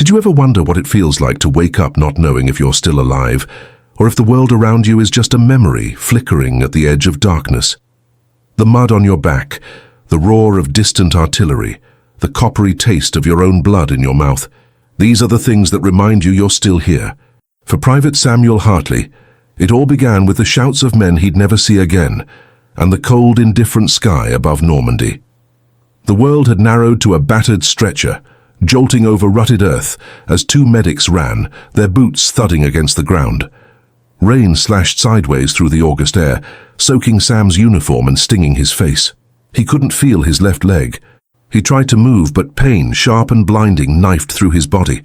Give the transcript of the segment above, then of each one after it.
Did you ever wonder what it feels like to wake up not knowing if you're still alive, or if the world around you is just a memory flickering at the edge of darkness? The mud on your back, the roar of distant artillery, the coppery taste of your own blood in your mouth. These are the things that remind you you're still here. For Private Samuel Hartley, it all began with the shouts of men he'd never see again, and the cold, indifferent sky above Normandy. The world had narrowed to a battered stretcher, jolting over rutted earth as two medics ran, their boots thudding against the ground. Rain slashed sideways through the August air, soaking Sam's uniform and stinging his face. He couldn't feel his left leg. He tried to move, but pain, sharp and blinding, knifed through his body.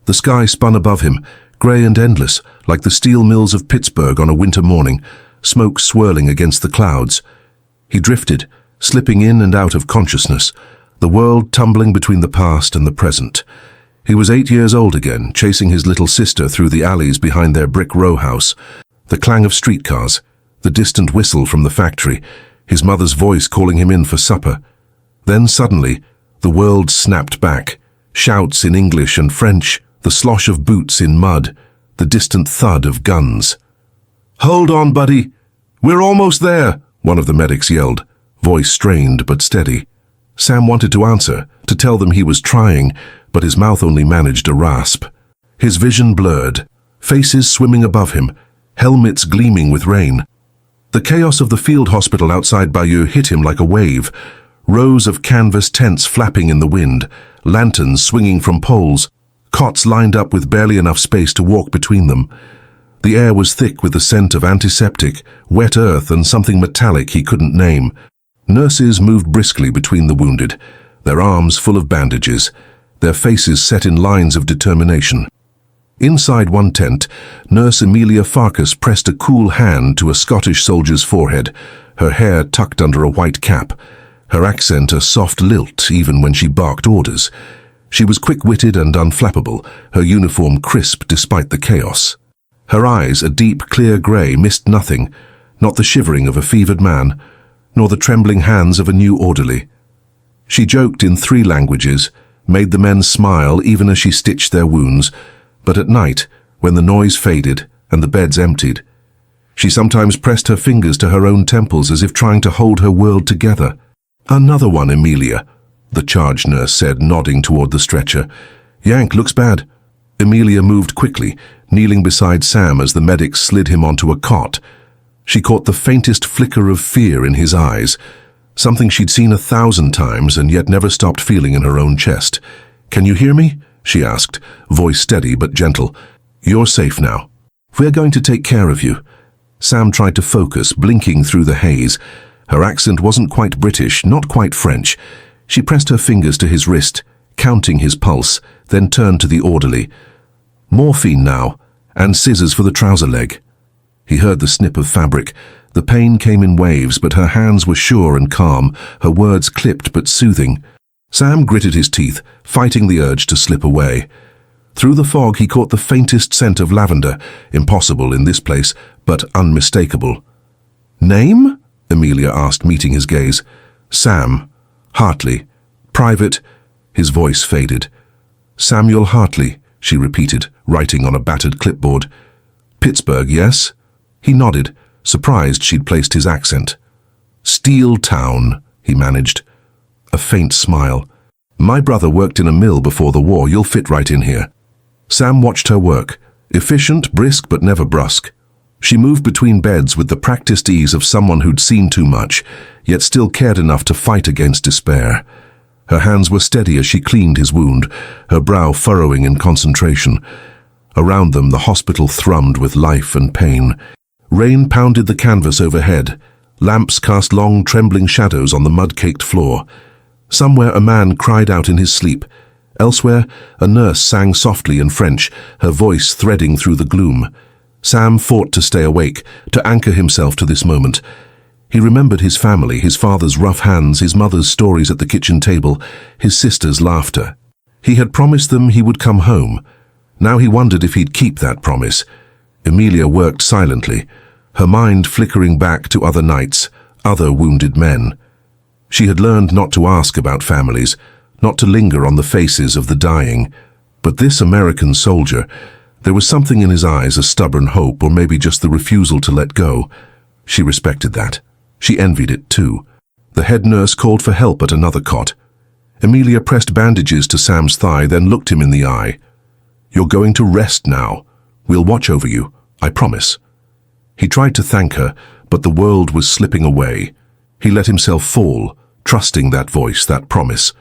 The sky spun above him, grey and endless, like the steel mills of Pittsburgh on a winter morning, smoke swirling against the clouds. He drifted, slipping in and out of consciousness, the world tumbling between the past and the present. He was 8 years old again, chasing his little sister through the alleys behind their brick row house. The clang of streetcars, the distant whistle from the factory, his mother's voice calling him in for supper. Then suddenly, the world snapped back. Shouts in English and French, the slosh of boots in mud, the distant thud of guns. "Hold on, buddy. We're almost there," one of the medics yelled, voice strained but steady. Sam wanted to answer, to tell them he was trying, but his mouth only managed a rasp. His vision blurred, faces swimming above him, helmets gleaming with rain. The chaos of the field hospital outside Bayeux hit him like a wave, rows of canvas tents flapping in the wind, lanterns swinging from poles, cots lined up with barely enough space to walk between them. The air was thick with the scent of antiseptic, wet earth and something metallic he couldn't name. Nurses moved briskly between the wounded, their arms full of bandages, their faces set in lines of determination. Inside one tent, Nurse Emilia Farkas pressed a cool hand to a Scottish soldier's forehead, her hair tucked under a white cap, her accent a soft lilt even when she barked orders. She was quick-witted and unflappable, her uniform crisp despite the chaos. Her eyes, a deep, clear grey, missed nothing, not the shivering of a fevered man, nor the trembling hands of a new orderly. She joked in 3 languages, made the men smile even as she stitched their wounds, but at night, when the noise faded and the beds emptied, she sometimes pressed her fingers to her own temples as if trying to hold her world together. "Another one, Emilia," the charge nurse said, nodding toward the stretcher. "Yank looks bad." Emilia moved quickly, kneeling beside Sam as the medics slid him onto a cot. She caught the faintest flicker of fear in his eyes, something she'd seen 1,000 times and yet never stopped feeling in her own chest. "Can you hear me?" she asked, voice steady but gentle. "You're safe now. We're going to take care of you." Sam tried to focus, blinking through the haze. Her accent wasn't quite British, not quite French. She pressed her fingers to his wrist, counting his pulse, then turned to the orderly. "Morphine now, and scissors for the trouser leg." He heard the snip of fabric. The pain came in waves, but her hands were sure and calm, her words clipped but soothing. Sam gritted his teeth, fighting the urge to slip away. Through the fog he caught the faintest scent of lavender, impossible in this place, but unmistakable. "Name?" Emilia asked, meeting his gaze. "Sam. Hartley. Private." His voice faded. "Samuel Hartley," she repeated, writing on a battered clipboard. "Pittsburgh, yes?" He nodded, surprised she'd placed his accent. "Steel Town," he managed. A faint smile. "My brother worked in a mill before the war. You'll fit right in here." Sam watched her work, efficient, brisk, but never brusque. She moved between beds with the practiced ease of someone who'd seen too much, yet still cared enough to fight against despair. Her hands were steady as she cleaned his wound, her brow furrowing in concentration. Around them, the hospital thrummed with life and pain. Rain pounded the canvas overhead. Lamps cast long, trembling shadows on the mud-caked floor. Somewhere a man cried out in his sleep. Elsewhere, a nurse sang softly in French, her voice threading through the gloom. Sam fought to stay awake, to anchor himself to this moment. He remembered his family, his father's rough hands, his mother's stories at the kitchen table, his sister's laughter. He had promised them he would come home. Now he wondered if he'd keep that promise. Emilia worked silently, her mind flickering back to other nights, other wounded men. She had learned not to ask about families, not to linger on the faces of the dying. But this American soldier, there was something in his eyes, a stubborn hope, or maybe just the refusal to let go. She respected that. She envied it too. The head nurse called for help at another cot. Emilia pressed bandages to Sam's thigh, then looked him in the eye. "You're going to rest now. We'll watch over you, I promise." He tried to thank her, but the world was slipping away. He let himself fall, trusting that voice, that promise.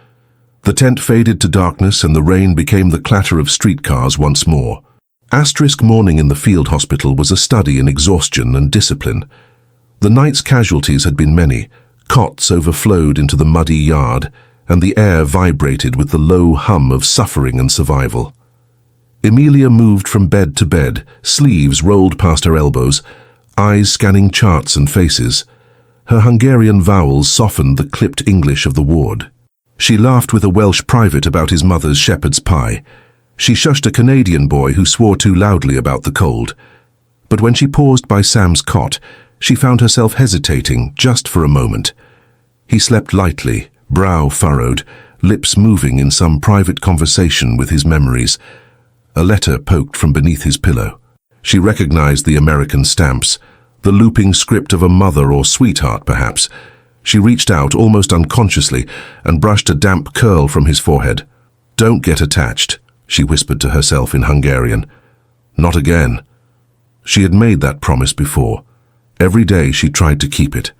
The tent faded to darkness and the rain became the clatter of streetcars once more. Asterisk morning in the field hospital was a study in exhaustion and discipline. The night's casualties had been many. Cots overflowed into the muddy yard, and the air vibrated with the low hum of suffering and survival. Emilia moved from bed to bed, sleeves rolled past her elbows, eyes scanning charts and faces. Her Hungarian vowels softened the clipped English of the ward. She laughed with a Welsh private about his mother's shepherd's pie. She shushed a Canadian boy who swore too loudly about the cold. But when she paused by Sam's cot, she found herself hesitating just for a moment. He slept lightly, brow furrowed, lips moving in some private conversation with his memories. A letter poked from beneath his pillow. She recognized the American stamps, the looping script of a mother or sweetheart, perhaps. She reached out almost unconsciously and brushed a damp curl from his forehead. "Don't get attached," she whispered to herself in Hungarian. Not again. She had made that promise before. Every day she tried to keep it.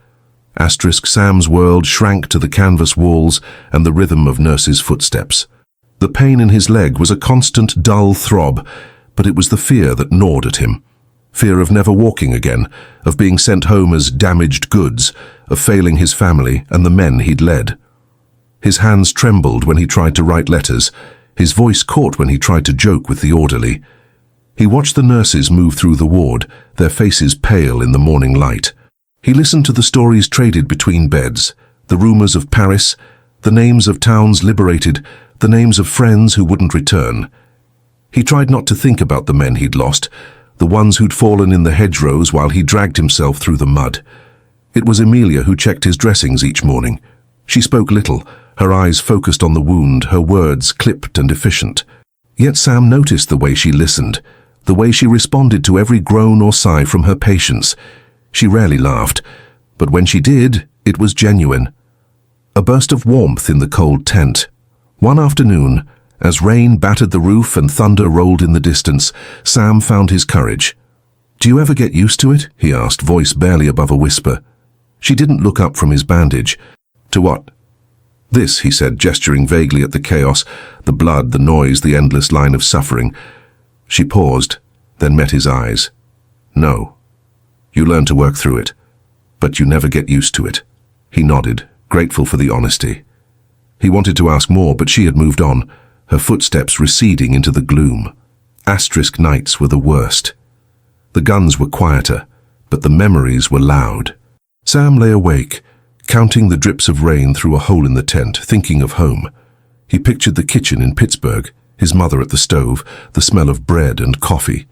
Asterisk Sam's world shrank to the canvas walls and the rhythm of Nurse's footsteps. The pain in his leg was a constant dull throb, but it was the fear that gnawed at him. Fear of never walking again, of being sent home as damaged goods, of failing his family and the men he'd led. His hands trembled when he tried to write letters. His voice caught when he tried to joke with the orderly. He watched the nurses move through the ward, their faces pale in the morning light. He listened to the stories traded between beds, the rumors of Paris, the names of towns liberated, the names of friends who wouldn't return. He tried not to think about the men he'd lost, the ones who'd fallen in the hedgerows while he dragged himself through the mud. It was Emilia who checked his dressings each morning. She spoke little, her eyes focused on the wound, her words clipped and efficient. Yet Sam noticed the way she listened, the way she responded to every groan or sigh from her patients. She rarely laughed, but when she did, it was genuine. A burst of warmth in the cold tent. One afternoon, as rain battered the roof and thunder rolled in the distance, Sam found his courage. "Do you ever get used to it?" he asked, voice barely above a whisper. She didn't look up from his bandage. "To what?" "This," he said, gesturing vaguely at the chaos, the blood, the noise, the endless line of suffering. She paused, then met his eyes. "No. You learn to work through it, but you never get used to it." He nodded, grateful for the honesty. He wanted to ask more, but she had moved on, her footsteps receding into the gloom. Asterisk nights were the worst. The guns were quieter, but the memories were loud. Sam lay awake, counting the drips of rain through a hole in the tent, thinking of home. He pictured the kitchen in Pittsburgh, his mother at the stove, the smell of bread and coffee.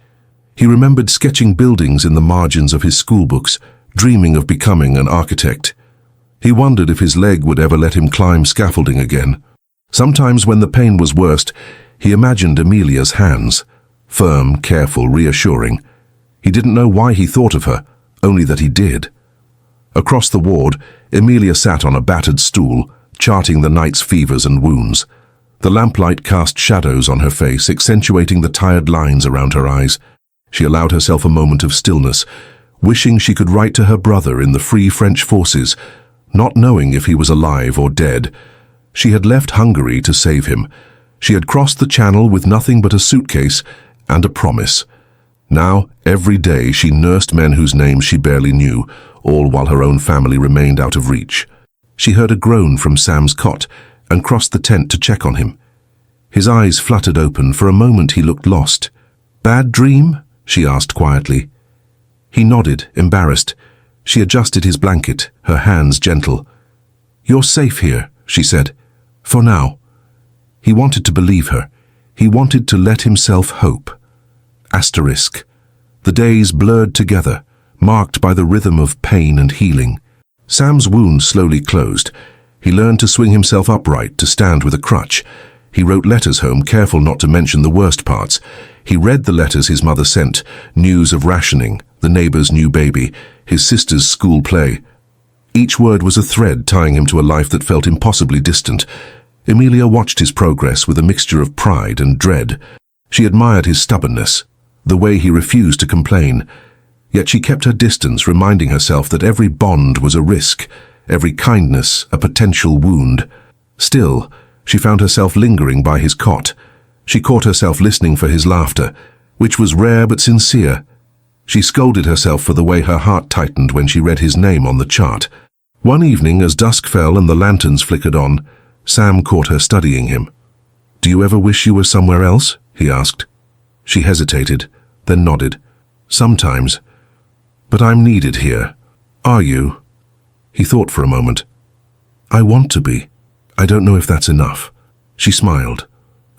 He remembered sketching buildings in the margins of his schoolbooks, dreaming of becoming an architect. He wondered if his leg would ever let him climb scaffolding again. Sometimes when the pain was worst, he imagined Emilia's hands, firm, careful, reassuring. He didn't know why he thought of her, only that he did. Across the ward, Emilia sat on a battered stool, charting the night's fevers and wounds. The lamplight cast shadows on her face, accentuating the tired lines around her eyes. She allowed herself a moment of stillness, wishing she could write to her brother in the Free French Forces, not knowing if he was alive or dead. She had left Hungary to save him. She had crossed the channel with nothing but a suitcase and a promise. Now, every day, she nursed men whose names she barely knew, all while her own family remained out of reach. She heard a groan from Sam's cot and crossed the tent to check on him. His eyes fluttered open. For a moment he looked lost. "Bad dream?" she asked quietly. He nodded, embarrassed. She adjusted his blanket, her hands gentle. "You're safe here," she said. "For now." He wanted to believe her. He wanted to let himself hope. Asterisk. The days blurred together, marked by the rhythm of pain and healing. Sam's wound slowly closed. He learned to swing himself upright, to stand with a crutch. He wrote letters home, careful not to mention the worst parts. He read the letters his mother sent, news of rationing, the neighbor's new baby, his sister's school play. Each word was a thread tying him to a life that felt impossibly distant. Emilia watched his progress with a mixture of pride and dread. She admired his stubbornness, the way he refused to complain. Yet she kept her distance, reminding herself that every bond was a risk, every kindness a potential wound. Still, she found herself lingering by his cot. She caught herself listening for his laughter, which was rare but sincere. She scolded herself for the way her heart tightened when she read his name on the chart. One evening, as dusk fell and the lanterns flickered on, Sam caught her studying him. "Do you ever wish you were somewhere else?" he asked. She hesitated, then nodded. "Sometimes. But I'm needed here." "Are you?" He thought for a moment. "I want to be. I don't know if that's enough." She smiled.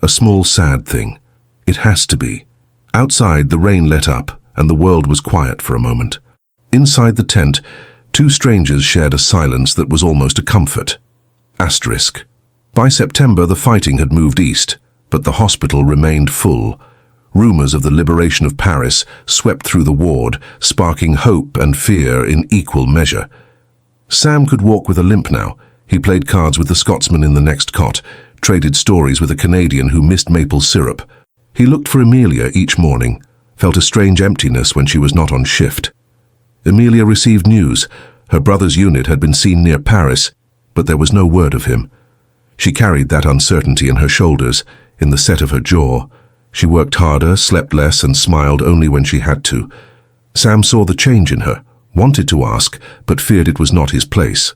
A small, sad thing. It has to be. Outside, the rain let up, and the world was quiet for a moment. Inside the tent, two strangers shared a silence that was almost a comfort. Asterisk. By September, the fighting had moved east, but the hospital remained full. Rumors of the liberation of Paris swept through the ward, sparking hope and fear in equal measure. Sam could walk with a limp now. He played cards with the Scotsman in the next cot, traded stories with a Canadian who missed maple syrup. He looked for Emilia each morning, felt a strange emptiness when she was not on shift. Emilia received news. Her brother's unit had been seen near Paris, but there was no word of him. She carried that uncertainty in her shoulders, in the set of her jaw. She worked harder, slept less, and smiled only when she had to. Sam saw the change in her, wanted to ask, but feared it was not his place.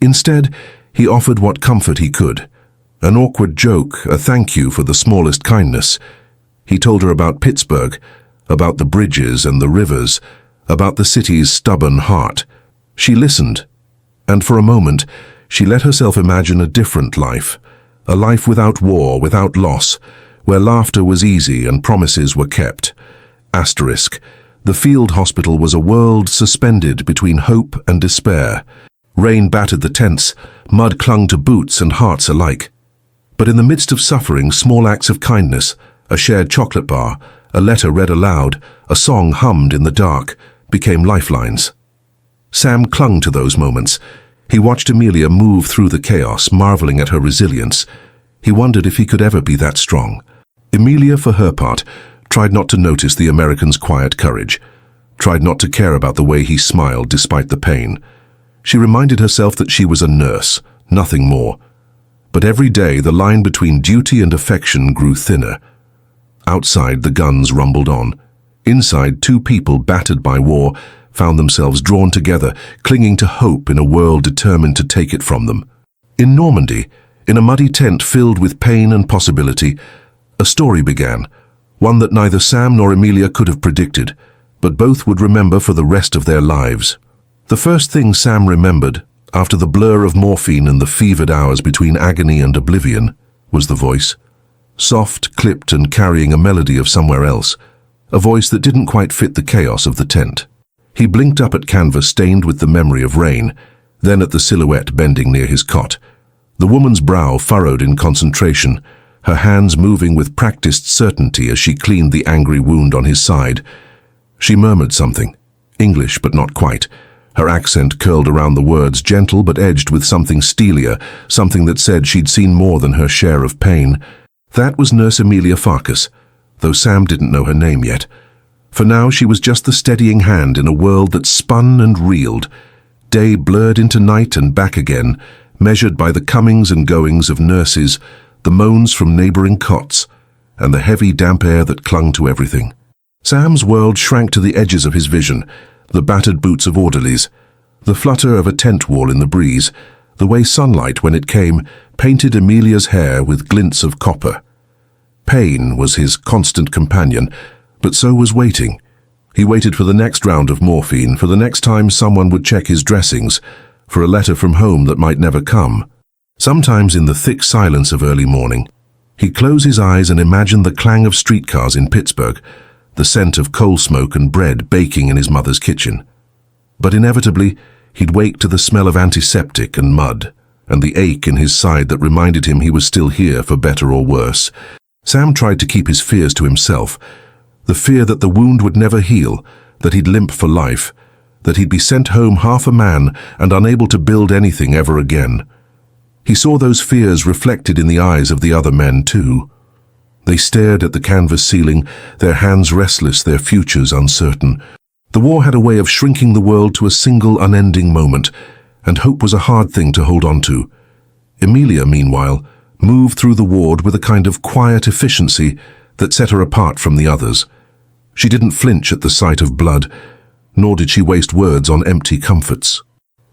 Instead, he offered what comfort he could. An awkward joke, a thank you for the smallest kindness. He told her about Pittsburgh, about the bridges and the rivers, about the city's stubborn heart. She listened, and for a moment, she let herself imagine a different life, a life without war, without loss, where laughter was easy and promises were kept. Asterisk. The field hospital was a world suspended between hope and despair. Rain battered the tents, mud clung to boots and hearts alike. But in the midst of suffering, small acts of kindness, a shared chocolate bar, a letter read aloud, a song hummed in the dark, became lifelines. Sam clung to those moments. He watched Emilia move through the chaos, marveling at her resilience. He wondered if he could ever be that strong. Emilia, for her part, tried not to notice the American's quiet courage, tried not to care about the way he smiled despite the pain. She reminded herself that she was a nurse, nothing more. But every day the line between duty and affection grew thinner. Outside, the guns rumbled on. Inside, two people battered by war found themselves drawn together, clinging to hope in a world determined to take it from them. In Normandy, in a muddy tent filled with pain and possibility, a story began, one that neither Sam nor Emilia could have predicted, but both would remember for the rest of their lives. The first thing Sam remembered, after the blur of morphine and the fevered hours between agony and oblivion, was the voice. Soft, clipped, and carrying a melody of somewhere else, a voice that didn't quite fit the chaos of the tent. He blinked up at canvas stained with the memory of rain, then at the silhouette bending near his cot. The woman's brow furrowed in concentration, her hands moving with practiced certainty as she cleaned the angry wound on his side. She murmured something, English but not quite. Her accent curled around the words, gentle but edged with something steelier, something that said she'd seen more than her share of pain. That was Nurse Emilia Farkas, though Sam didn't know her name yet. For now she was just the steadying hand in a world that spun and reeled. Day blurred into night and back again, measured by the comings and goings of nurses, the moans from neighboring cots, and the heavy damp air that clung to everything. Sam's world shrank to the edges of his vision, the battered boots of orderlies, the flutter of a tent wall in the breeze, the way sunlight, when it came, painted Emilia's hair with glints of copper. Pain was his constant companion, but so was waiting. He waited for the next round of morphine, for the next time someone would check his dressings, for a letter from home that might never come. Sometimes in the thick silence of early morning, he'd close his eyes and imagine the clang of streetcars in Pittsburgh, the scent of coal smoke and bread baking in his mother's kitchen. But inevitably, he'd wake to the smell of antiseptic and mud, and the ache in his side that reminded him he was still here for better or worse. Sam tried to keep his fears to himself. The fear that the wound would never heal, that he'd limp for life, that he'd be sent home half a man and unable to build anything ever again. He saw those fears reflected in the eyes of the other men too. They stared at the canvas ceiling, their hands restless, their futures uncertain. The war had a way of shrinking the world to a single unending moment, and hope was a hard thing to hold on to. Emilia, meanwhile, moved through the ward with a kind of quiet efficiency that set her apart from the others. She didn't flinch at the sight of blood, nor did she waste words on empty comforts.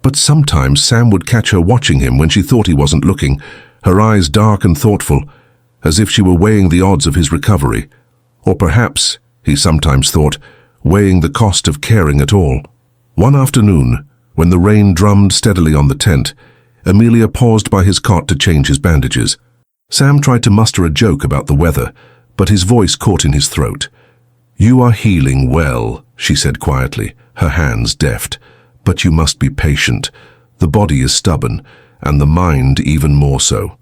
But sometimes Sam would catch her watching him when she thought he wasn't looking, her eyes dark and thoughtful, as if she were weighing the odds of his recovery. Or perhaps, he sometimes thought, weighing the cost of caring at all. One afternoon, when the rain drummed steadily on the tent, Emilia paused by his cot to change his bandages. Sam tried to muster a joke about the weather, but his voice caught in his throat. "You are healing well," she said quietly, her hands deft. "But you must be patient. The body is stubborn, and the mind even more so."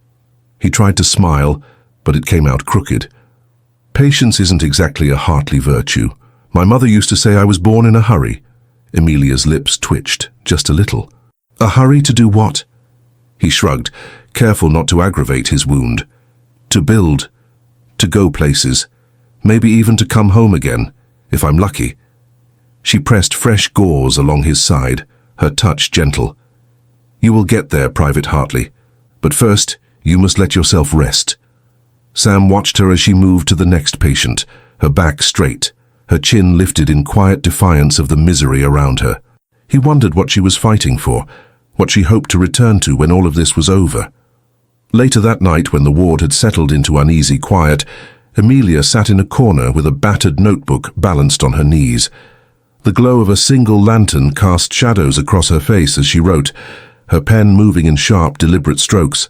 He tried to smile, but it came out crooked. "Patience isn't exactly a Hartley virtue. My mother used to say I was born in a hurry." Emilia's lips twitched, just a little. "A hurry to do what?" He shrugged, careful not to aggravate his wound. "To build, to go places, maybe even to come home again, if I'm lucky." She pressed fresh gauze along his side, her touch gentle. "You will get there, Private Hartley, but first you must let yourself rest." Sam watched her as she moved to the next patient, her back straight, her chin lifted in quiet defiance of the misery around her. He wondered what she was fighting for, what she hoped to return to when all of this was over. Later that night, when the ward had settled into uneasy quiet, Emilia sat in a corner with a battered notebook balanced on her knees. The glow of a single lantern cast shadows across her face as she wrote, her pen moving in sharp, deliberate strokes.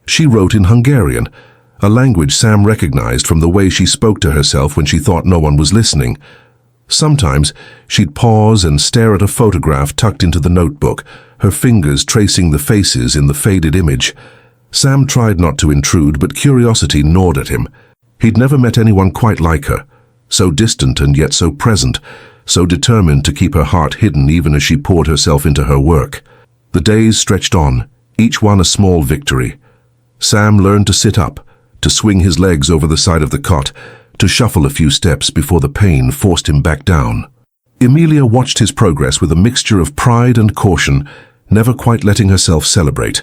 She wrote in Hungarian, a language Sam recognized from the way she spoke to herself when she thought no one was listening. Sometimes she'd pause and stare at a photograph tucked into the notebook, her fingers tracing the faces in the faded image. Sam tried not to intrude, but curiosity gnawed at him. He'd never met anyone quite like her, so distant and yet so present, so determined to keep her heart hidden even as she poured herself into her work. The days stretched on, each one a small victory. Sam learned to sit up, to swing his legs over the side of the cot, to shuffle a few steps before the pain forced him back down. Emilia watched his progress with a mixture of pride and caution, never quite letting herself celebrate.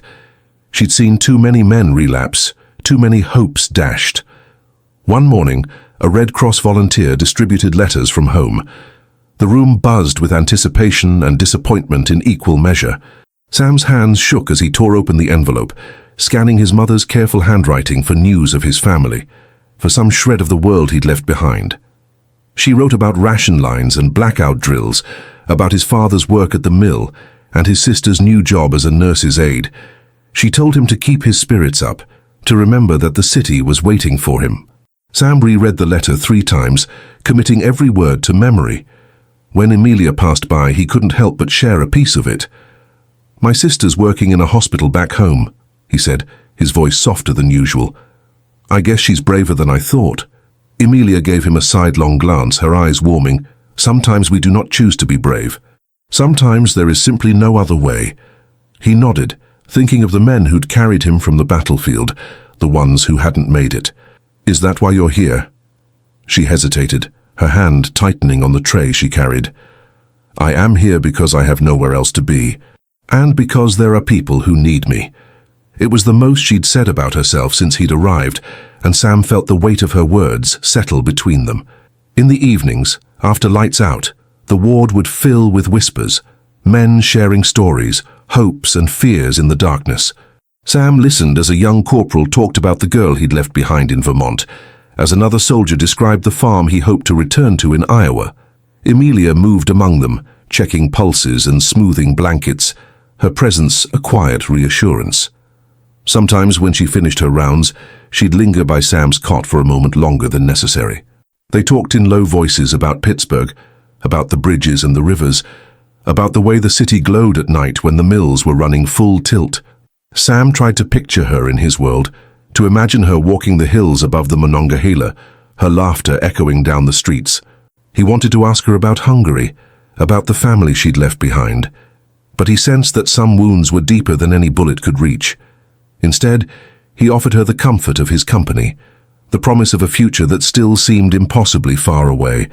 She'd seen too many men relapse, too many hopes dashed. One morning, a Red Cross volunteer distributed letters from home. The room buzzed with anticipation and disappointment in equal measure. Sam's hands shook as he tore open the envelope, scanning his mother's careful handwriting for news of his family, for some shred of the world he'd left behind. She wrote about ration lines and blackout drills, about his father's work at the mill, and his sister's new job as a nurse's aide. She told him to keep his spirits up, to remember that the city was waiting for him. Sam reread the letter 3 times, committing every word to memory. When Emilia passed by, he couldn't help but share a piece of it. "My sister's working in a hospital back home," he said, his voice softer than usual. "I guess she's braver than I thought." Emilia gave him a sidelong glance, her eyes warming. "Sometimes we do not choose to be brave. Sometimes there is simply no other way." He nodded, thinking of the men who'd carried him from the battlefield, the ones who hadn't made it. "Is that why you're here?" She hesitated, her hand tightening on the tray she carried. "I am here because I have nowhere else to be, and because there are people who need me." It was the most she'd said about herself since he'd arrived, and Sam felt the weight of her words settle between them. In the evenings, after lights out, the ward would fill with whispers, men sharing stories, hopes and fears in the darkness. Sam listened as a young corporal talked about the girl he'd left behind in Vermont, as another soldier described the farm he hoped to return to in Iowa. Emilia moved among them, checking pulses and smoothing blankets, her presence a quiet reassurance. Sometimes when she finished her rounds, she'd linger by Sam's cot for a moment longer than necessary. They talked in low voices about Pittsburgh, about the bridges and the rivers, about the way the city glowed at night when the mills were running full tilt. Sam tried to picture her in his world, to imagine her walking the hills above the Monongahela, her laughter echoing down the streets. He wanted to ask her about Hungary, about the family she'd left behind, but he sensed that some wounds were deeper than any bullet could reach. Instead, he offered her the comfort of his company, the promise of a future that still seemed impossibly far away.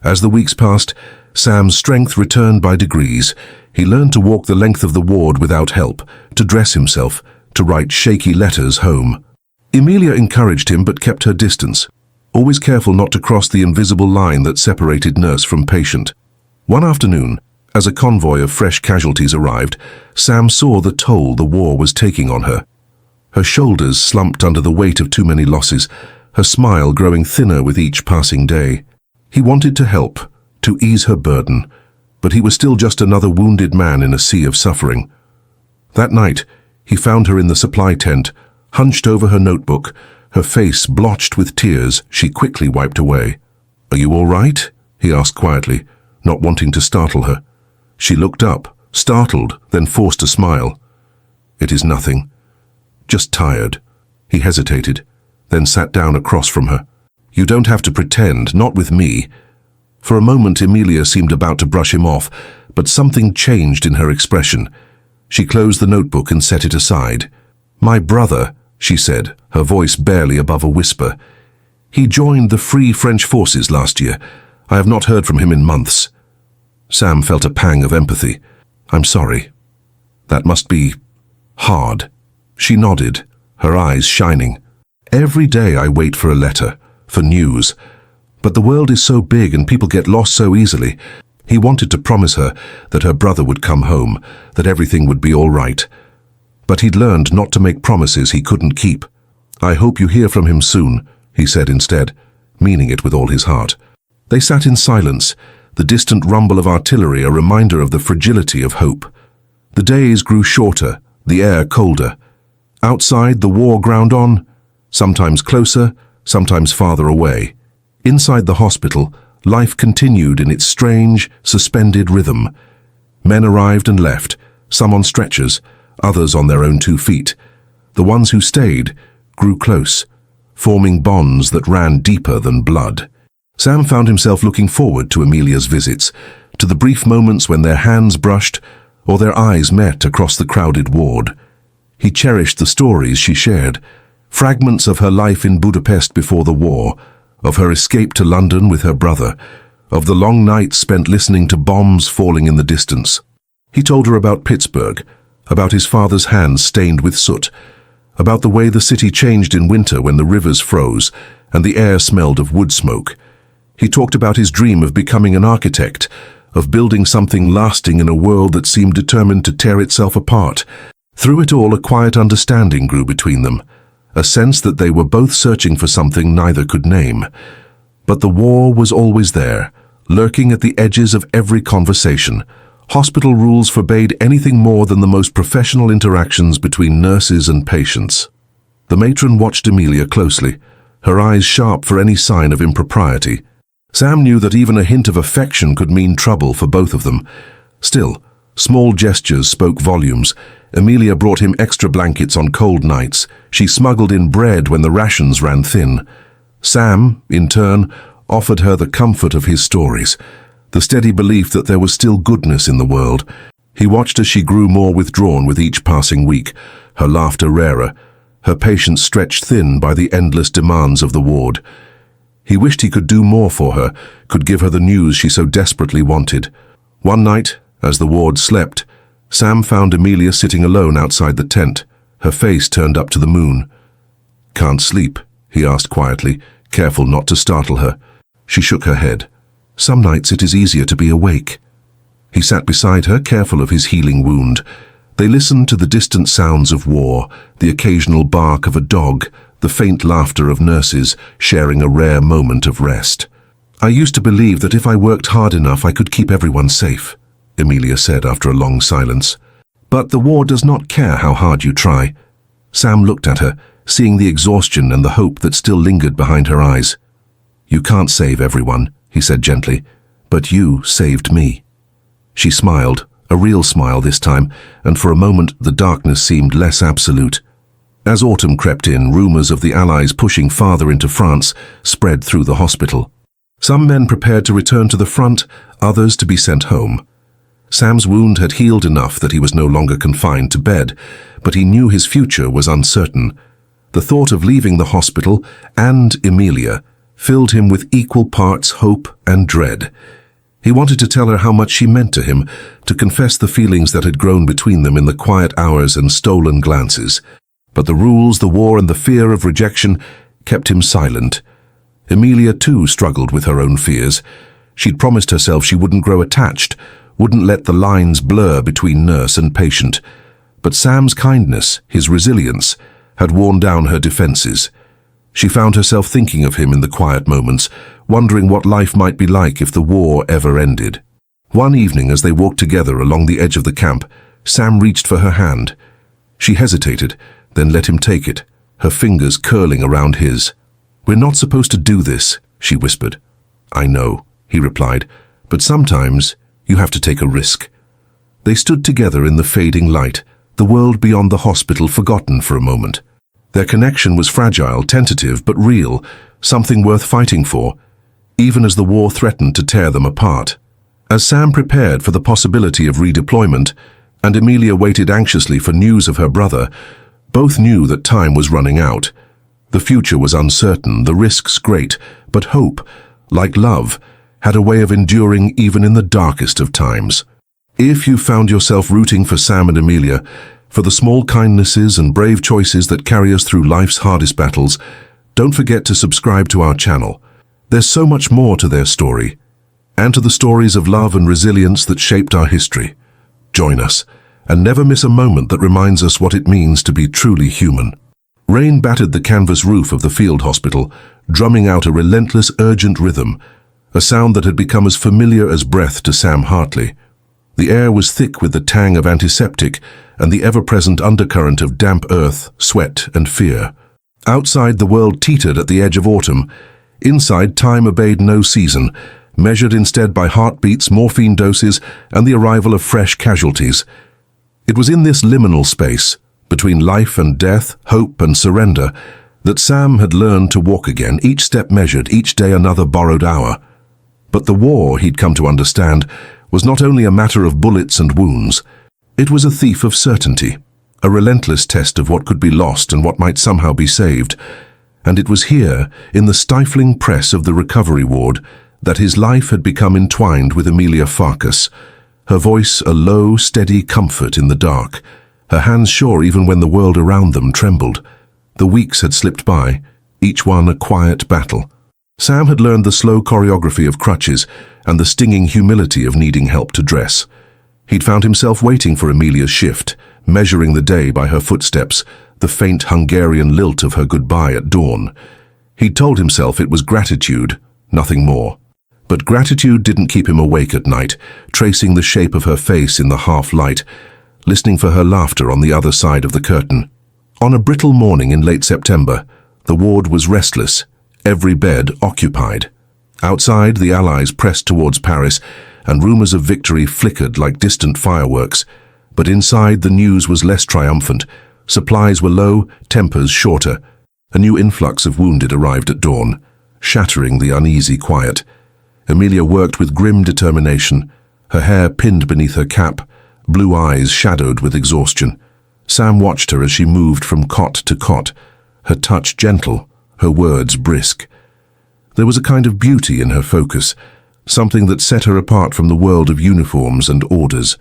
As the weeks passed, Sam's strength returned by degrees. He learned to walk the length of the ward without help, to dress himself, to write shaky letters home. Emilia encouraged him but kept her distance, always careful not to cross the invisible line that separated nurse from patient. One afternoon, as a convoy of fresh casualties arrived, Sam saw the toll the war was taking on her. Her shoulders slumped under the weight of too many losses, her smile growing thinner with each passing day. He wanted to help, to ease her burden, but he was still just another wounded man in a sea of suffering. That night, he found her in the supply tent, hunched over her notebook, her face blotched with tears she quickly wiped away. "Are you all right?" he asked quietly, not wanting to startle her. She looked up, startled, then forced a smile. "It is nothing. Just tired." He hesitated, then sat down across from her. "You don't have to pretend, not with me." For a moment Emilia seemed about to brush him off, but something changed in her expression. She closed the notebook and set it aside. "My brother," she said, her voice barely above a whisper. "He joined the Free French Forces last year. I have not heard from him in months." Sam felt a pang of empathy. "I'm sorry. That must be hard." She nodded, her eyes shining. "Every day I wait for a letter, for news. But the world is so big and people get lost so easily." He wanted to promise her that her brother would come home, that everything would be all right. But he'd learned not to make promises he couldn't keep. "I hope you hear from him soon," he said instead, meaning it with all his heart. They sat in silence, the distant rumble of artillery a reminder of the fragility of hope. The days grew shorter, the air colder. Outside, the war ground on, sometimes closer, sometimes farther away. Inside the hospital, life continued in its strange, suspended rhythm. Men arrived and left, some on stretchers, others on their own 2 feet. The ones who stayed grew close, forming bonds that ran deeper than blood. Sam found himself looking forward to Emilia's visits, to the brief moments when their hands brushed or their eyes met across the crowded ward. He cherished the stories she shared, fragments of her life in Budapest before the war, of her escape to London with her brother, of the long nights spent listening to bombs falling in the distance. He told her about Pittsburgh, about his father's hands stained with soot, about the way the city changed in winter when the rivers froze and the air smelled of wood smoke. He talked about his dream of becoming an architect, of building something lasting in a world that seemed determined to tear itself apart. Through it all, a quiet understanding grew between them, a sense that they were both searching for something neither could name. But the war was always there, lurking at the edges of every conversation. Hospital rules forbade anything more than the most professional interactions between nurses and patients. The matron watched Emilia closely, her eyes sharp for any sign of impropriety. Sam knew that even a hint of affection could mean trouble for both of them. Still, small gestures spoke volumes. Emilia brought him extra blankets on cold nights. She smuggled in bread when the rations ran thin. Sam, in turn, offered her the comfort of his stories, the steady belief that there was still goodness in the world. He watched as she grew more withdrawn with each passing week, her laughter rarer, her patience stretched thin by the endless demands of the ward. He wished he could do more for her, could give her the news she so desperately wanted. One night, as the ward slept, Sam found Emilia sitting alone outside the tent, her face turned up to the moon. "Can't sleep?" he asked quietly, careful not to startle her. She shook her head. "Some nights it is easier to be awake." He sat beside her, careful of his healing wound. They listened to the distant sounds of war, the occasional bark of a dog, the faint laughter of nurses, sharing a rare moment of rest. "I used to believe that if I worked hard enough I could keep everyone safe," Emilia said after a long silence. "But the war does not care how hard you try." Sam looked at her, seeing the exhaustion and the hope that still lingered behind her eyes. "You can't save everyone," he said gently, "but you saved me." She smiled, A real smile this time, and for a moment the darkness seemed less absolute. As autumn crept in, rumors of the Allies pushing farther into France spread through the hospital. Some men prepared to return to the front, others to be sent home. Sam's wound had healed enough that he was no longer confined to bed, but he knew his future was uncertain. The thought of leaving the hospital and Emilia filled him with equal parts hope and dread. He wanted to tell her how much she meant to him, to confess the feelings that had grown between them in the quiet hours and stolen glances. But the rules, the war, and the fear of rejection kept him silent. Emilia too struggled with her own fears. She'd promised herself she wouldn't grow attached, wouldn't let the lines blur between nurse and patient. But Sam's kindness, his resilience, had worn down her defenses. She found herself thinking of him in the quiet moments, wondering what life might be like if the war ever ended. One evening, as they walked together along the edge of the camp, Sam reached for her hand. She hesitated, then let him take it, her fingers curling around his. "We're not supposed to do this," she whispered. "I know," he replied, "but sometimes you have to take a risk." They stood together in the fading light, the world beyond the hospital forgotten for a moment. Their connection was fragile, tentative, but real, something worth fighting for, even as the war threatened to tear them apart. As Sam prepared for the possibility of redeployment, and Emilia waited anxiously for news of her brother, both knew that time was running out. The future was uncertain, the risks great, but hope, like love, had a way of enduring even in the darkest of times. If you found yourself rooting for Sam and Emilia, for the small kindnesses and brave choices that carry us through life's hardest battles, don't forget to subscribe to our channel. There's so much more to their story, and to the stories of love and resilience that shaped our history. Join us, and never miss a moment that reminds us what it means to be truly human. Rain battered the canvas roof of the field hospital, drumming out a relentless, urgent rhythm, a sound that had become as familiar as breath to Sam Hartley. The air was thick with the tang of antiseptic and the ever-present undercurrent of damp earth, sweat, and fear. Outside, the world teetered at the edge of autumn. Inside, time obeyed no season, measured instead by heartbeats, morphine doses, and the arrival of fresh casualties. It was in this liminal space, between life and death, hope and surrender, that Sam had learned to walk again, each step measured, each day another borrowed hour. But the war, he'd come to understand, was not only a matter of bullets and wounds. It was a thief of certainty, a relentless test of what could be lost and what might somehow be saved. And it was here, in the stifling press of the recovery ward, that his life had become entwined with Emilia Farkas, her voice a low, steady comfort in the dark, her hands sure even when the world around them trembled. The weeks had slipped by, each one a quiet battle. Sam had learned the slow choreography of crutches and the stinging humility of needing help to dress. He'd found himself waiting for Emilia's shift, measuring the day by her footsteps, the faint Hungarian lilt of her goodbye at dawn. He'd told himself it was gratitude, nothing more. But gratitude didn't keep him awake at night, tracing the shape of her face in the half-light, listening for her laughter on the other side of the curtain. On a brittle morning in late September, the ward was restless, every bed occupied. Outside, the Allies pressed towards Paris, and rumors of victory flickered like distant fireworks. But inside, the news was less triumphant. Supplies were low, tempers shorter. A new influx of wounded arrived at dawn, shattering the uneasy quiet. Emilia worked with grim determination, her hair pinned beneath her cap, blue eyes shadowed with exhaustion. Sam watched her as she moved from cot to cot, her touch gentle, her words brisk. There was a kind of beauty in her focus, something that set her apart from the world of uniforms and orders.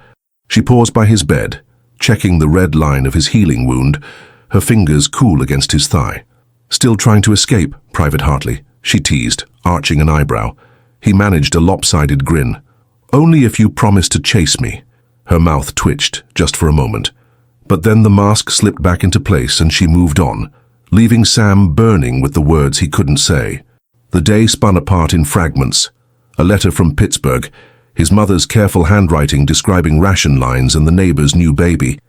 She paused by his bed, checking the red line of his healing wound, her fingers cool against his thigh. "Still trying to escape, Private Hartley?" she teased, arching an eyebrow. He managed a lopsided grin. "Only if you promise to chase me." Her mouth twitched, just for a moment. But then the mask slipped back into place and she moved on, leaving Sam burning with the words he couldn't say. The day spun apart in fragments. A letter from Pittsburgh, his mother's careful handwriting describing ration lines and the neighbor's new baby,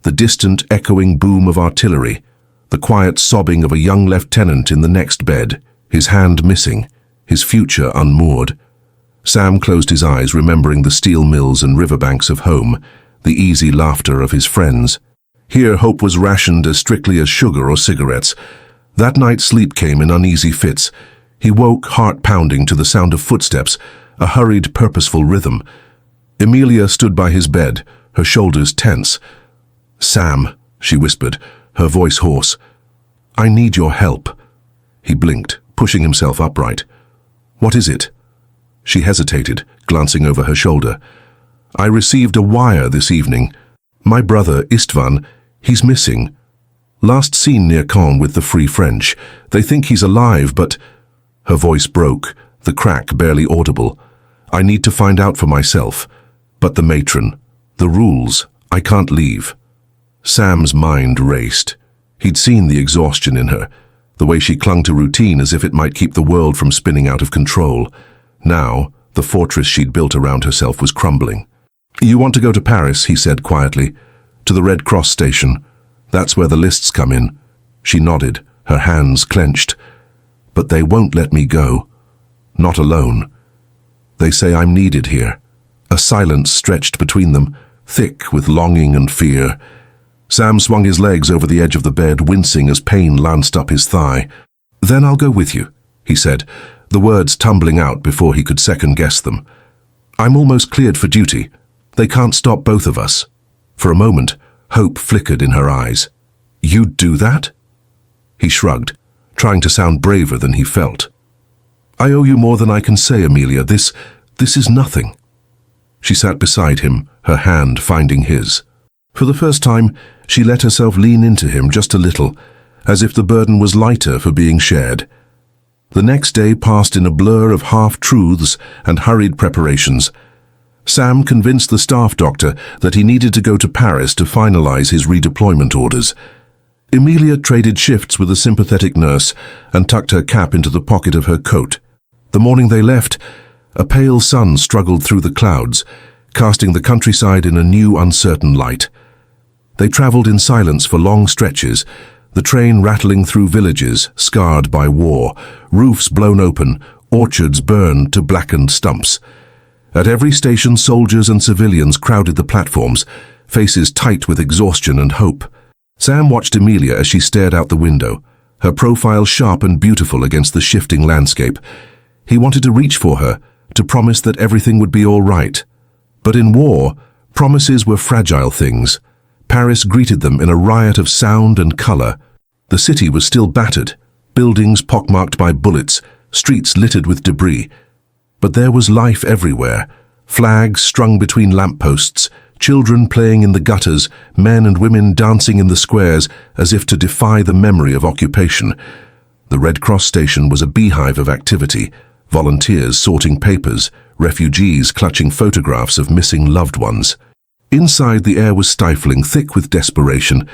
the distant echoing boom of artillery, the quiet sobbing of a young lieutenant in the next bed, his hand missing, his future unmoored. Sam closed his eyes, remembering the steel mills and riverbanks of home, the easy laughter of his friends. Here hope was rationed as strictly as sugar or cigarettes. That night sleep came in uneasy fits. He woke, heart pounding, to the sound of footsteps, a hurried, purposeful rhythm. Emilia stood by his bed, her shoulders tense. "Sam," she whispered, her voice hoarse. "I need your help." He blinked, pushing himself upright. "What is it?" She hesitated, glancing over her shoulder. "I received a wire this evening. My brother, Istvan, he's missing. Last seen near Caen with the Free French. They think he's alive, but—" Her voice broke, the crack barely audible. "I need to find out for myself. But the matron, the rules, I can't leave." Sam's mind raced. He'd seen the exhaustion in her, the way she clung to routine as if it might keep the world from spinning out of control. Now, the fortress she'd built around herself was crumbling. "You want to go to Paris," he said quietly. "To the Red Cross station. That's where the lists come in." She nodded, her hands clenched. "But they won't let me go. Not alone. They say I'm needed here." A silence stretched between them, thick with longing and fear. Sam swung his legs over the edge of the bed, wincing as pain lanced up his thigh. "Then I'll go with you," he said, the words tumbling out before he could second-guess them. "I'm almost cleared for duty. They can't stop both of us." For a moment, hope flickered in her eyes. "You'd do that?" He shrugged, trying to sound braver than he felt. "I owe you more than I can say, Emilia. This is nothing." She sat beside him, her hand finding his. For the first time, she let herself lean into him just a little, as if the burden was lighter for being shared. The next day passed in a blur of half-truths and hurried preparations. Sam convinced the staff doctor that he needed to go to Paris to finalize his redeployment orders. Emilia traded shifts with a sympathetic nurse and tucked her cap into the pocket of her coat. The morning they left, a pale sun struggled through the clouds, casting the countryside in a new, uncertain light. They traveled in silence for long stretches, the train rattling through villages scarred by war, roofs blown open, orchards burned to blackened stumps. At every station, soldiers and civilians crowded the platforms, faces tight with exhaustion and hope. Sam watched Emilia as she stared out the window, her profile sharp and beautiful against the shifting landscape. He wanted to reach for her, to promise that everything would be all right. But in war, promises were fragile things. Paris greeted them in a riot of sound and color. The city was still battered, buildings pockmarked by bullets, streets littered with debris. But there was life everywhere, flags strung between lampposts, children playing in the gutters, men and women dancing in the squares as if to defy the memory of occupation. The Red Cross station was a beehive of activity, volunteers sorting papers, refugees clutching photographs of missing loved ones. Inside, the air was stifling, thick with desperation.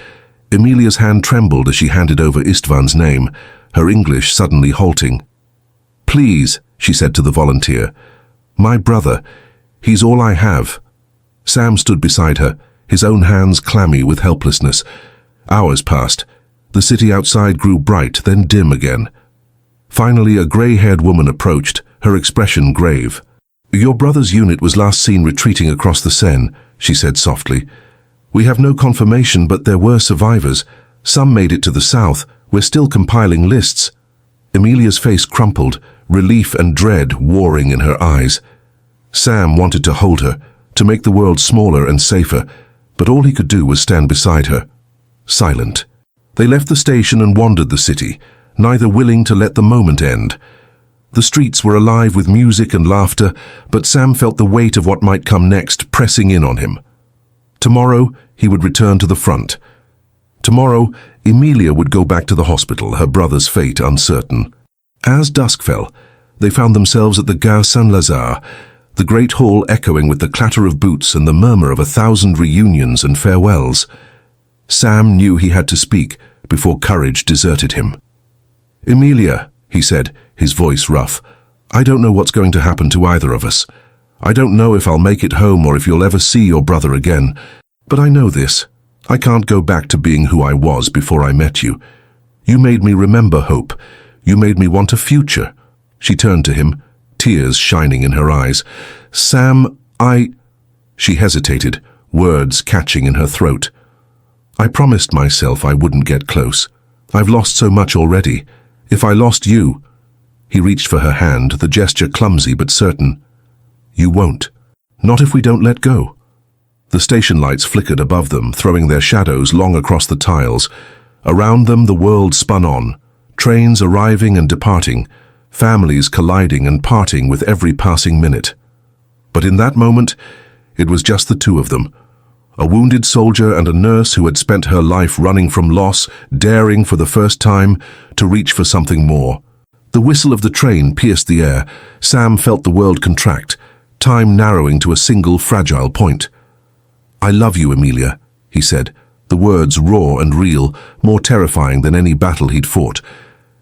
Emilia's hand trembled as she handed over Istvan's name, her English suddenly halting. "Please," she said to the volunteer. "My brother, he's all I have." Sam stood beside her, his own hands clammy with helplessness. Hours passed. The city outside grew bright, then dim again. Finally, a grey-haired woman approached, her expression grave. "Your brother's unit was last seen retreating across the Seine," she said softly. "We have no confirmation, but there were survivors. Some made it to the south. We're still compiling lists." Emilia's face crumpled, relief and dread warring in her eyes. Sam wanted to hold her, to make the world smaller and safer, but all he could do was stand beside her, silent. They left the station and wandered the city, neither willing to let the moment end. The streets were alive with music and laughter, but Sam felt the weight of what might come next pressing in on him. Tomorrow, he would return to the front. Tomorrow, Emilia would go back to the hospital, her brother's fate uncertain. As dusk fell, they found themselves at the Gare Saint-Lazare, the great hall echoing with the clatter of boots and the murmur of 1,000 reunions and farewells. Sam knew he had to speak before courage deserted him. "Emilia," he said, his voice rough, "I don't know what's going to happen to either of us. I don't know if I'll make it home or if you'll ever see your brother again. But I know this. I can't go back to being who I was before I met you. You made me remember hope. You made me want a future." She turned to him, tears shining in her eyes. "Sam, She hesitated, words catching in her throat. "I promised myself I wouldn't get close. I've lost so much already. If I lost you—" He reached for her hand, the gesture clumsy but certain. "You won't. Not if we don't let go." The station lights flickered above them, throwing their shadows long across the tiles. Around them the world spun on, trains arriving and departing, families colliding and parting with every passing minute. But in that moment, it was just the two of them. A wounded soldier and a nurse who had spent her life running from loss, daring for the first time to reach for something more. The whistle of the train pierced the air. Sam felt the world contract, time narrowing to a single fragile point. "I love you, Emilia," he said, the words raw and real, more terrifying than any battle he'd fought.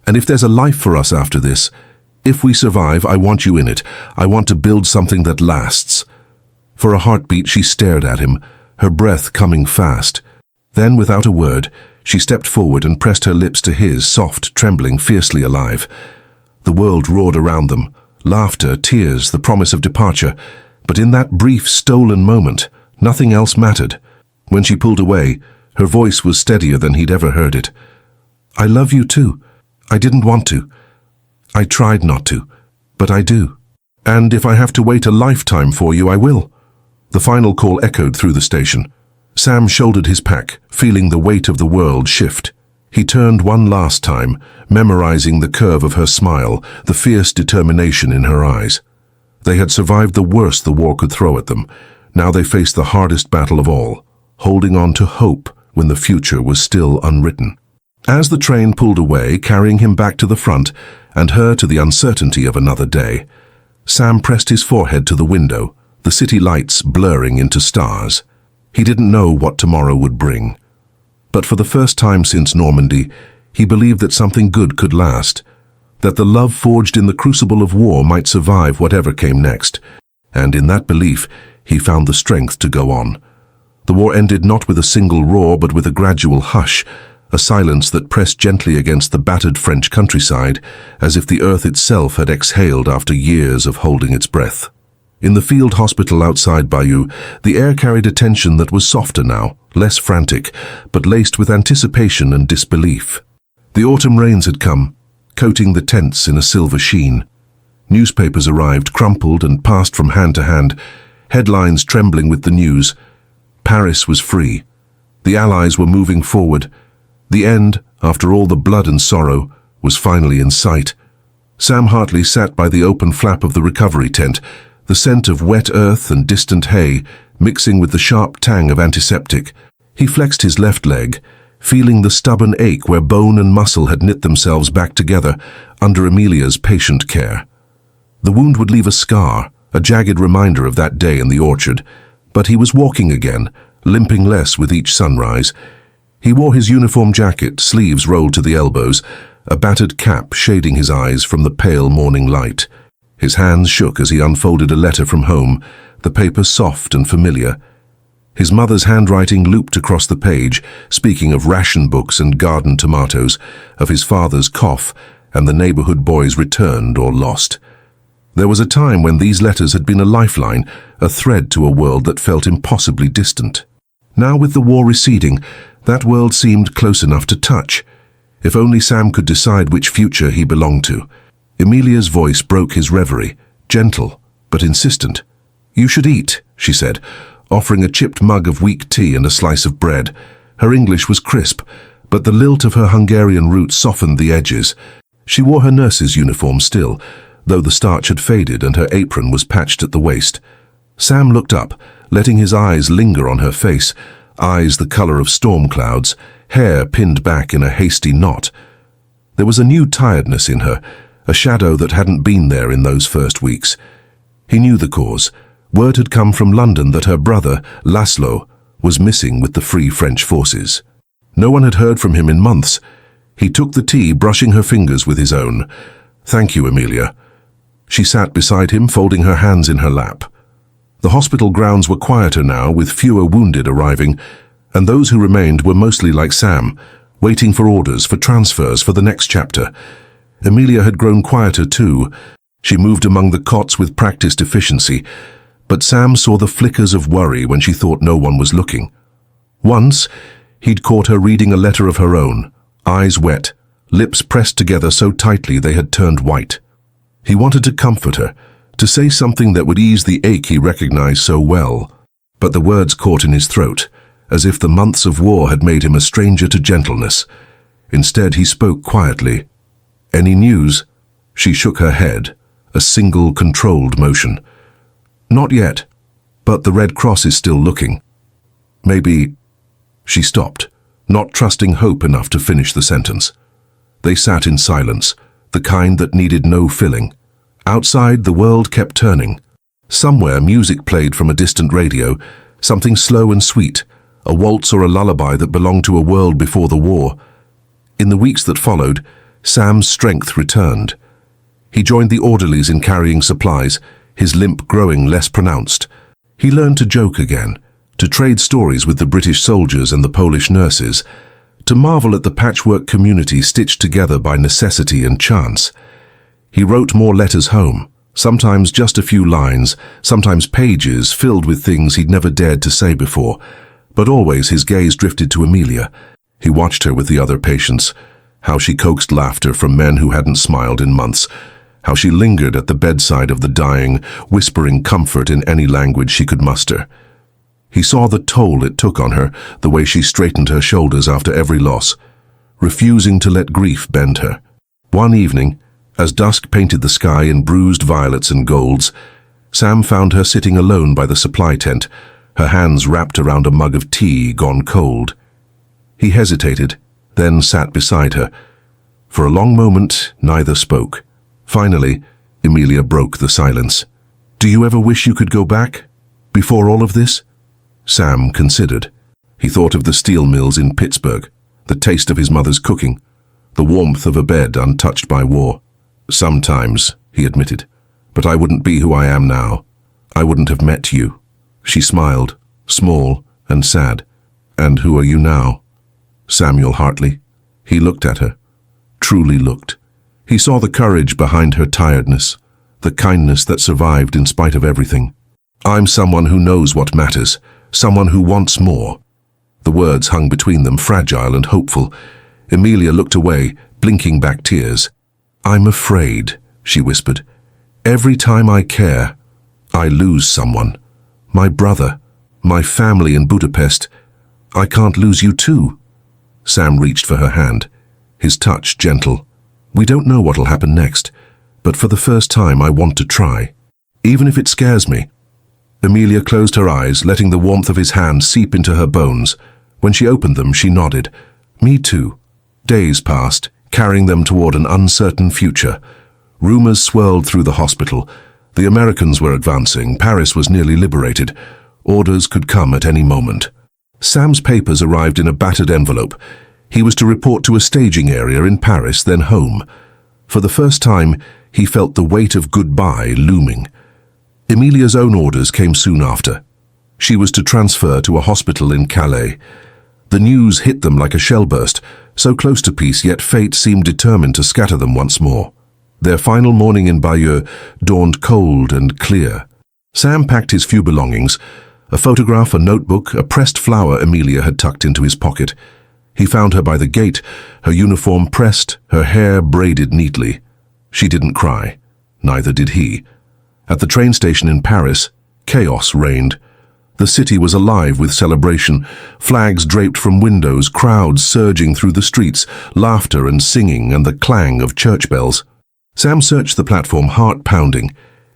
"And if there's a life for us after this, if we survive, I want you in it. I want to build something that lasts." For a heartbeat, she stared at him, her breath coming fast. Then, without a word, she stepped forward and pressed her lips to his, soft, trembling, fiercely alive. The world roared around them, laughter, tears, the promise of departure. But in that brief, stolen moment, nothing else mattered. When she pulled away, her voice was steadier than he'd ever heard it. "I love you too. I didn't want to. I tried not to, but I do. And if I have to wait a lifetime for you, I will." The final call echoed through the station. Sam shouldered his pack, feeling the weight of the world shift. He turned one last time, memorizing the curve of her smile, the fierce determination in her eyes. They had survived the worst the war could throw at them. Now they faced the hardest battle of all, holding on to hope when the future was still unwritten. As the train pulled away, carrying him back to the front and her to the uncertainty of another day, Sam pressed his forehead to the window, the city lights blurring into stars. He didn't know what tomorrow would bring. But for the first time since Normandy, he believed that something good could last, that the love forged in the crucible of war might survive whatever came next. And in that belief, he found the strength to go on. The war ended not with a single roar, but with a gradual hush, a silence that pressed gently against the battered French countryside, as if the earth itself had exhaled after years of holding its breath. In the field hospital outside Bayeux, the air carried a tension that was softer now, less frantic, but laced with anticipation and disbelief. The autumn rains had come, coating the tents in a silver sheen. Newspapers arrived, crumpled and passed from hand to hand, headlines trembling with the news. Paris was free. The Allies were moving forward. The end, after all the blood and sorrow, was finally in sight. Sam Hartley sat by the open flap of the recovery tent, the scent of wet earth and distant hay mixing with the sharp tang of antiseptic. He flexed his left leg, feeling the stubborn ache where bone and muscle had knit themselves back together under Emilia's patient care. The wound would leave a scar, a jagged reminder of that day in the orchard, but he was walking again, limping less with each sunrise. He wore his uniform jacket, sleeves rolled to the elbows, a battered cap shading his eyes from the pale morning light. His hands shook as he unfolded a letter from home, the paper soft and familiar. His mother's handwriting looped across the page, speaking of ration books and garden tomatoes, of his father's cough, and the neighborhood boys returned or lost. There was a time when these letters had been a lifeline, a thread to a world that felt impossibly distant. Now, with the war receding, that world seemed close enough to touch. If only Sam could decide which future he belonged to. Emilia's voice broke his reverie, gentle but insistent. "You should eat," she said, offering a chipped mug of weak tea and a slice of bread. Her English was crisp, but the lilt of her Hungarian roots softened the edges. She wore her nurse's uniform still, though the starch had faded and her apron was patched at the waist. Sam looked up, letting his eyes linger on her face, eyes the color of storm clouds, hair pinned back in a hasty knot. There was a new tiredness in her, a shadow that hadn't been there in those first weeks. He knew the cause. Word had come from London that her brother, Laszlo, was missing with the Free French forces. No one had heard from him in months. He took the tea, brushing her fingers with his own. "Thank you, Emilia." She sat beside him, folding her hands in her lap. The hospital grounds were quieter now, with fewer wounded arriving, and those who remained were mostly like Sam, waiting for orders, for transfers, for the next chapter. Emilia had grown quieter too, She moved among the cots with practiced efficiency, but Sam saw the flickers of worry when she thought no one was looking. Once, he'd caught her reading a letter of her own, eyes wet, lips pressed together so tightly they had turned white. He wanted to comfort her, to say something that would ease the ache he recognized so well, but the words caught in his throat, as if the months of war had made him a stranger to gentleness. Instead, he spoke quietly. "Any news?" She shook her head, a single controlled motion. "Not yet, but the Red Cross is still looking. Maybe—" She stopped, not trusting hope enough to finish the sentence. They sat in silence, the kind that needed no filling. Outside, the world kept turning. Somewhere, music played from a distant radio, something slow and sweet, a waltz or a lullaby that belonged to a world before the war. In the weeks that followed, Sam's strength returned. He joined the orderlies in carrying supplies, his limp growing less pronounced. He learned to joke again, to trade stories with the British soldiers and the Polish nurses, to marvel at the patchwork community stitched together by necessity and chance. He wrote more letters home, sometimes just a few lines, sometimes pages filled with things he'd never dared to say before, but always his gaze drifted to Emilia. He watched her with the other patients, how she coaxed laughter from men who hadn't smiled in months, how she lingered at the bedside of the dying, whispering comfort in any language she could muster. He saw the toll it took on her, the way she straightened her shoulders after every loss, refusing to let grief bend her. One evening, as dusk painted the sky in bruised violets and golds, Sam found her sitting alone by the supply tent, her hands wrapped around a mug of tea gone cold. He hesitated, then sat beside her. For a long moment, neither spoke. Finally, Emilia broke the silence. "Do you ever wish you could go back? Before all of this?" Sam considered. He thought of the steel mills in Pittsburgh, the taste of his mother's cooking, the warmth of a bed untouched by war. "Sometimes," he admitted, "but I wouldn't be who I am now. I wouldn't have met you." She smiled, small and sad. "And who are you now?" "Samuel Hartley." He looked at her, truly looked. He saw the courage behind her tiredness, the kindness that survived in spite of everything. "I'm someone who knows what matters, someone who wants more." The words hung between them, fragile and hopeful. Emilia looked away, blinking back tears. "I'm afraid," she whispered. "Every time I care, I lose someone. My brother, my family in Budapest. I can't lose you too." Sam reached for her hand, his touch gentle. "We don't know what'll happen next, but for the first time I want to try, even if it scares me." Emilia closed her eyes, letting the warmth of his hand seep into her bones. When she opened them, she nodded. "Me too." Days passed, carrying them toward an uncertain future. Rumors swirled through the hospital. The Americans were advancing, Paris was nearly liberated. Orders could come at any moment. Sam's papers arrived in a battered envelope. He was to report to a staging area in Paris, then home. For the first time, he felt the weight of goodbye looming. Emilia's own orders came soon after. She was to transfer to a hospital in Calais. The news hit them like a shell burst, so close to peace, yet fate seemed determined to scatter them once more. Their final morning in Bayeux dawned cold and clear. Sam packed his few belongings, a photograph, a notebook, a pressed flower Emilia had tucked into his pocket. He found her by the gate, her uniform pressed, her hair braided neatly. She didn't cry. Neither did he. At the train station in Paris, chaos reigned. The city was alive with celebration, flags draped from windows, crowds surging through the streets, laughter and singing and the clang of church bells. Sam searched the platform, heart pounding.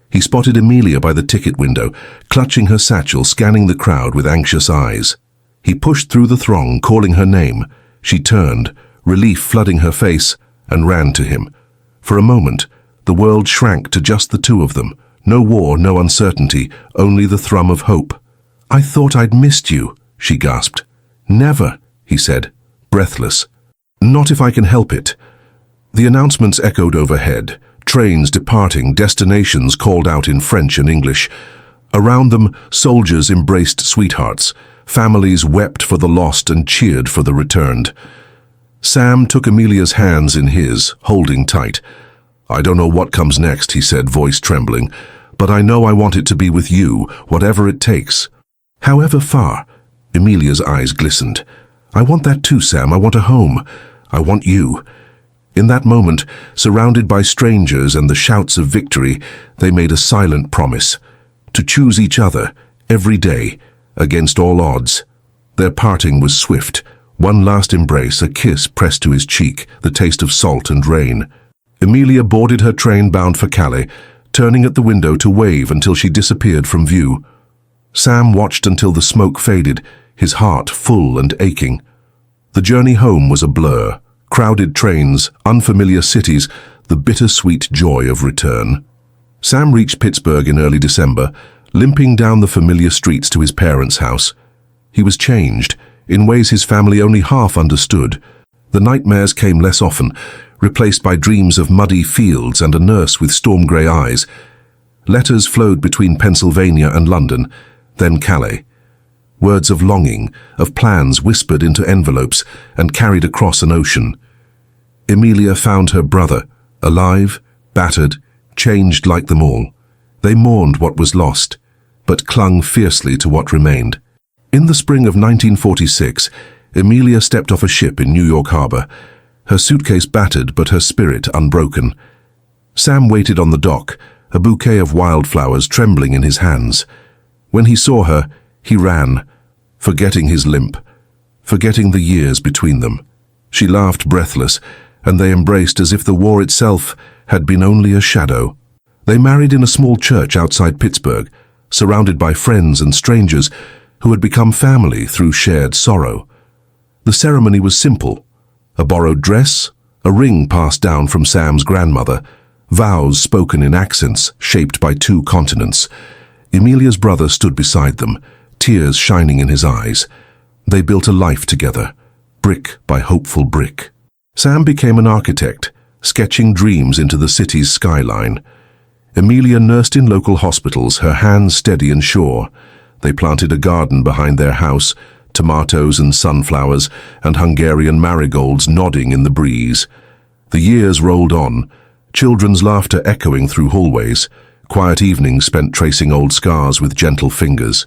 He spotted Emilia by the ticket window, clutching her satchel, scanning the crowd with anxious eyes. He pushed through the throng, calling her name. She turned, relief flooding her face, and ran to him. For a moment, the world shrank to just the two of them. No war, no uncertainty, only the thrum of hope. "I thought I'd missed you," she gasped. "Never," he said, breathless. "Not if I can help it." The announcements echoed overhead, trains departing, destinations called out in French and English. Around them, soldiers embraced sweethearts. Families wept for the lost and cheered for the returned. Sam took Emilia's hands in his, holding tight. "I don't know what comes next," he said, voice trembling, "but I know I want it to be with you, whatever it takes." "However far?" Emilia's eyes glistened. "I want that too, Sam. I want a home. I want you." In that moment, surrounded by strangers and the shouts of victory, they made a silent promise to choose each other every day, against all odds. Their parting was swift. One last embrace, a kiss pressed to his cheek, the taste of salt and rain. Emilia boarded her train bound for Calais, turning at the window to wave until she disappeared from view. Sam watched until the smoke faded, his heart full and aching. The journey home was a blur. Crowded trains, unfamiliar cities, the bittersweet joy of return. Sam reached Pittsburgh in early December, limping down the familiar streets to his parents' house. He was changed, in ways his family only half understood. The nightmares came less often, replaced by dreams of muddy fields and a nurse with storm-grey eyes. Letters flowed between Pennsylvania and London, then Calais. Words of longing, of plans whispered into envelopes and carried across an ocean. Emilia found her brother, alive, battered, changed like them all. They mourned what was lost, but clung fiercely to what remained. In the spring of 1946, Emilia stepped off a ship in New York Harbor, her suitcase battered but her spirit unbroken. Sam waited on the dock, a bouquet of wildflowers trembling in his hands. When he saw her, he ran, forgetting his limp, forgetting the years between them. She laughed breathless, and they embraced as if the war itself had been only a shadow. They married in a small church outside Pittsburgh, surrounded by friends and strangers who had become family through shared sorrow. The ceremony was simple: a borrowed dress, a ring passed down from Sam's grandmother, vows spoken in accents shaped by 2 continents. Emilia's brother stood beside them, tears shining in his eyes. They built a life together, brick by hopeful brick. Sam became an architect, sketching dreams into the city's skyline. Emilia nursed in local hospitals, her hands steady and sure. They planted a garden behind their house, tomatoes and sunflowers and Hungarian marigolds nodding in the breeze. The years rolled on, children's laughter echoing through hallways, quiet evenings spent tracing old scars with gentle fingers.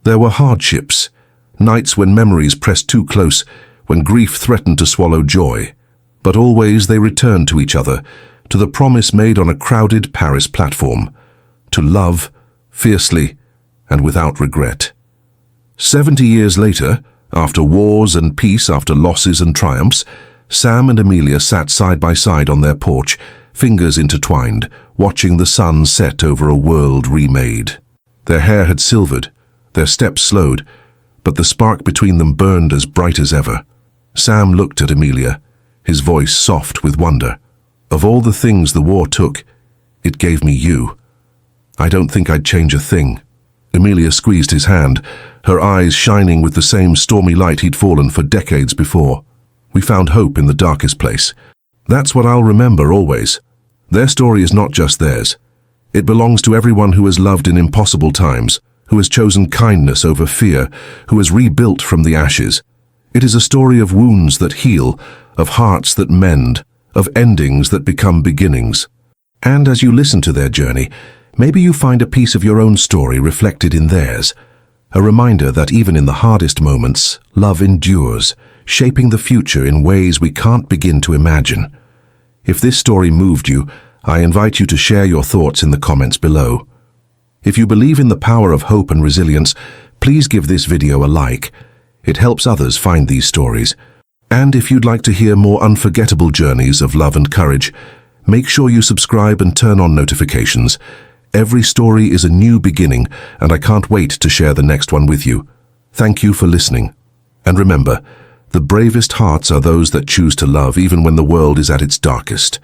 There were hardships, nights when memories pressed too close, when grief threatened to swallow joy. But always they returned to each other, to the promise made on a crowded Paris platform, to love fiercely and without regret. 70 years later, after wars and peace, after losses and triumphs, Sam and Emilia sat side by side on their porch, fingers intertwined, watching the sun set over a world remade. Their hair had silvered, their steps slowed, but the spark between them burned as bright as ever. Sam looked at Emilia, his voice soft with wonder. "Of all the things the war took, it gave me you. I don't think I'd change a thing." Emilia squeezed his hand, her eyes shining with the same stormy light he'd fallen for decades before. "We found hope in the darkest place. That's what I'll remember always. Their story is not just theirs. It belongs to everyone who has loved in impossible times, who has chosen kindness over fear, who has rebuilt from the ashes. It is a story of wounds that heal, of hearts that mend, of endings that become beginnings. And as you listen to their journey, maybe you find a piece of your own story reflected in theirs, a reminder that even in the hardest moments, love endures, shaping the future in ways we can't begin to imagine. If this story moved you, I invite you to share your thoughts in the comments below. If you believe in the power of hope and resilience, please give this video a like. It helps others find these stories. And if you'd like to hear more unforgettable journeys of love and courage, make sure you subscribe and turn on notifications. Every story is a new beginning, and I can't wait to share the next one with you. Thank you for listening. And remember, the bravest hearts are those that choose to love even when the world is at its darkest.